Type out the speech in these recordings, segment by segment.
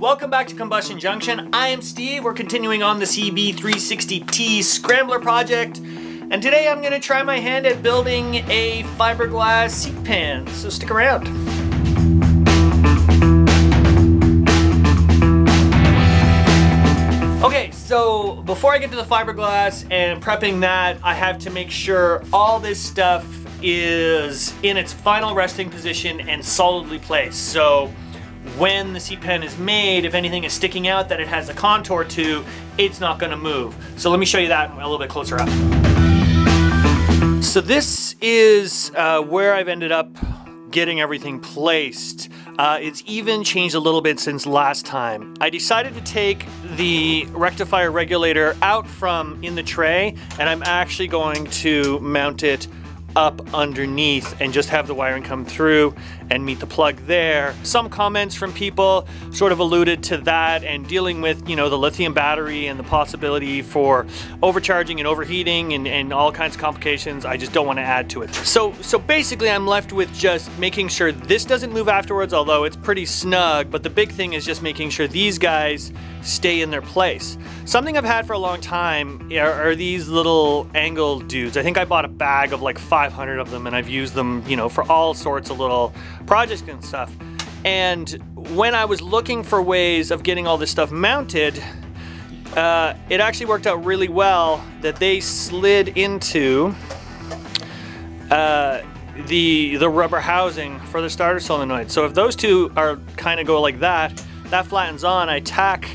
Welcome back to Combustion Junction. I am Steve. We're continuing on the CB360T Scrambler project. And today I'm going to try my hand at building a fiberglass seat pan. So stick around. Okay, so before I get to the fiberglass and prepping that, I have to make sure all this stuff is in its final resting position and solidly placed. So when the seat pan is made, if anything is sticking out that it has a contour to, it's not going to move. So let me show you that a little bit closer up. So this is where I've ended up getting everything placed. It's even changed a little bit since last time. I decided to take the rectifier regulator out from in the tray, and I'm actually going to mount it up underneath and just have the wiring come through and meet the plug there. Some comments from people sort of alluded to that and dealing with, you know, the lithium battery and the possibility for overcharging and overheating and all kinds of complications. I just don't want to add to it. So basically I'm left with just making sure this doesn't move afterwards, although it's pretty snug, but the big thing is just making sure these guys stay in their place. Something I've had for a long time are these little angle dudes. I think I bought a bag of like 500 of them, and I've used them, you know, for all sorts of little projects and stuff. And when I was looking for ways of getting all this stuff mounted, it actually worked out really well that they slid into the rubber housing for the starter solenoid. So if those two are kind of go like that, that flattens on, I tack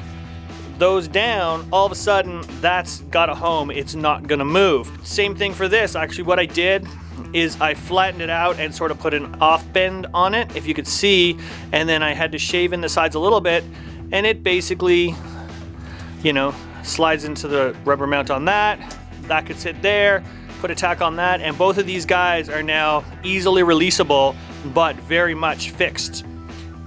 those down, all of a sudden that's got a home, it's not gonna move. Same thing for this. Actually what I did is I flattened it out and sort of put an off bend on it, if you could see, and then I had to shave in the sides a little bit, and it basically, you know, slides into the rubber mount on that. That could sit there, put a tack on that, and both of these guys are now easily releasable, but very much fixed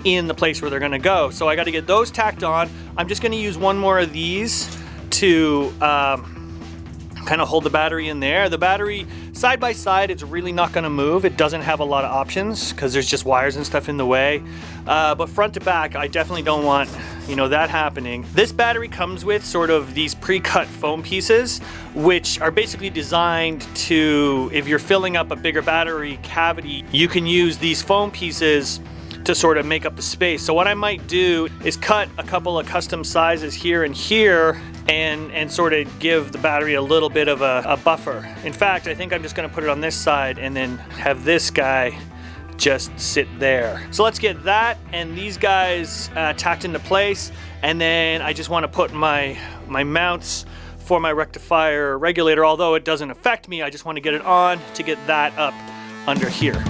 in the place where they're gonna go. So I got to get those tacked on. I'm just gonna use one more of these to kind of hold the battery in there. The battery side by side, it's really not gonna move. It doesn't have a lot of options because there's just wires and stuff in the way. But front to back, I definitely don't want, you know, that happening. This battery comes with sort of these pre-cut foam pieces, which are basically designed to, if you're filling up a bigger battery cavity, you can use these foam pieces to sort of make up the space. So what I might do is cut a couple of custom sizes here and here and sort of give the battery a little bit of a buffer. In fact, I think I'm just gonna put it on this side and then have this guy just sit there. So let's get that and these guys tacked into place, and then I just wanna put my mounts for my rectifier regulator. Although it doesn't affect me, I just wanna get it on to get that up under here.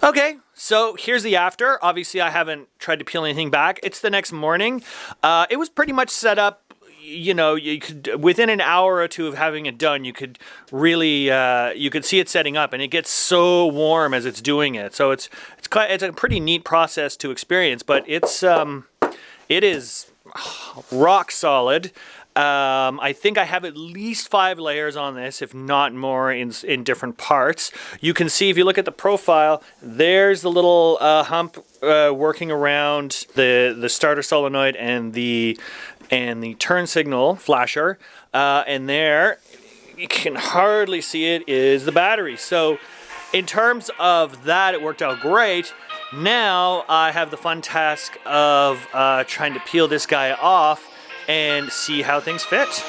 Okay, so here's the after. Obviously, I haven't tried to peel anything back. It's the next morning. It was pretty much set up. You know, you could, within an hour or two of having it done, you could really, you could see it setting up, and it gets so warm as it's doing it. So it's a pretty neat process to experience, but it is rock solid. I think I have at least 5 layers on this, if not more, in different parts. You can see, if you look at the profile, there's the little hump working around the starter solenoid and the turn signal flasher. And there, you can hardly see it, is the battery. So in terms of that, it worked out great. Now I have the fun task of trying to peel this guy off and see how things fit.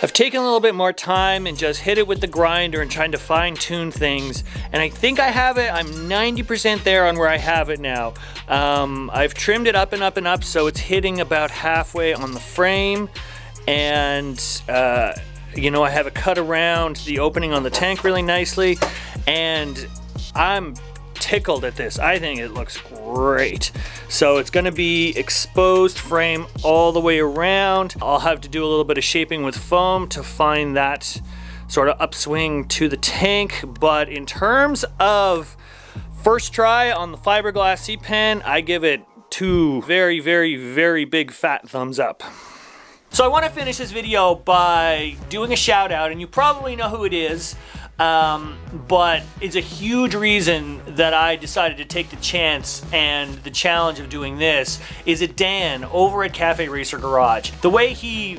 I've taken a little bit more time and just hit it with the grinder and trying to fine tune things, and I think I have it. I'm 90% there on where I have it now. I've trimmed it up and up and up, so it's hitting about halfway on the frame, and you know, I have it cut around the opening on the tank really nicely, and I'm tickled at this. I think it looks great. So it's going to be exposed frame all the way around. I'll have to do a little bit of shaping with foam to find that sort of upswing to the tank, but in terms of first try on the fiberglass C-pen, I give it 2 very, very, very big fat thumbs up. So I want to finish this video by doing a shout out, and you probably know who it is. But it's a huge reason that I decided to take the chance and the challenge of doing this is it Dan over at Cafe Racer Garage. The way he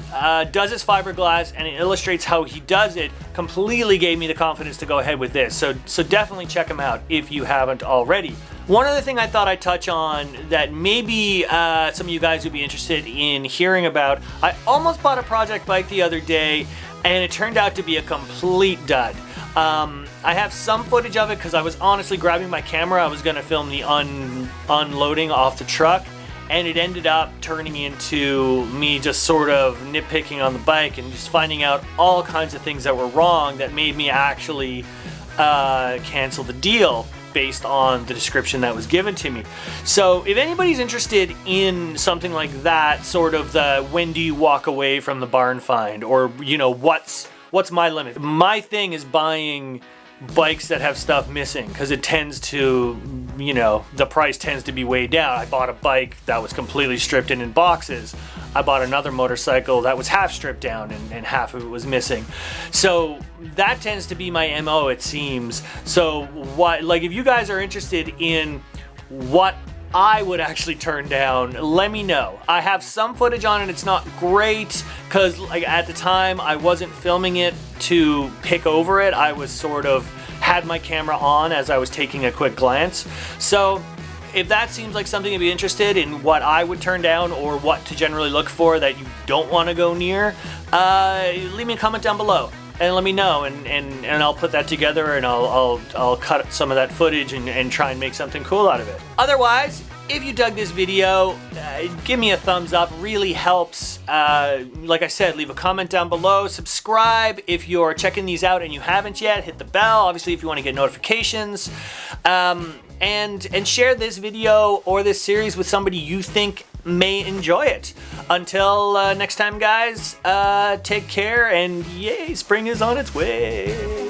does his fiberglass and it illustrates how he does it completely gave me the confidence to go ahead with this. So definitely check him out if you haven't already. One other thing I thought I'd touch on that maybe some of you guys would be interested in hearing about. I almost bought a project bike the other day and it turned out to be a complete dud. I have some footage of it because I was honestly grabbing my camera. I was going to film the unloading off the truck, and it ended up turning into me just sort of nitpicking on the bike and just finding out all kinds of things that were wrong that made me actually cancel the deal based on the description that was given to me. So if anybody's interested in something like that, sort of the when do you walk away from the barn find, or you know, what's my limit? My thing is buying bikes that have stuff missing because it tends to, you know, the price tends to be way down. I bought a bike that was completely stripped in boxes. I bought another motorcycle that was half stripped down and half of it was missing. So that tends to be my MO, it seems. So what, like, if you guys are interested in what I would actually turn down, let me know. I have some footage on it. It's not great because, like, at the time I wasn't filming it to pick over it. I was sort of had my camera on as I was taking a quick glance. So if that seems like something to be interested in, what I would turn down or what to generally look for that you don't want to go near, leave me a comment down below and let me know, and I'll put that together, and I'll cut some of that footage and try and make something cool out of it. Otherwise, if you dug this video, give me a thumbs up, really helps. Like I said, leave a comment down below, subscribe if you're checking these out and you haven't yet, hit the bell, obviously if you want to get notifications, and share this video or this series with somebody you think may enjoy it. Until next time, guys, take care, and yay, spring is on its way.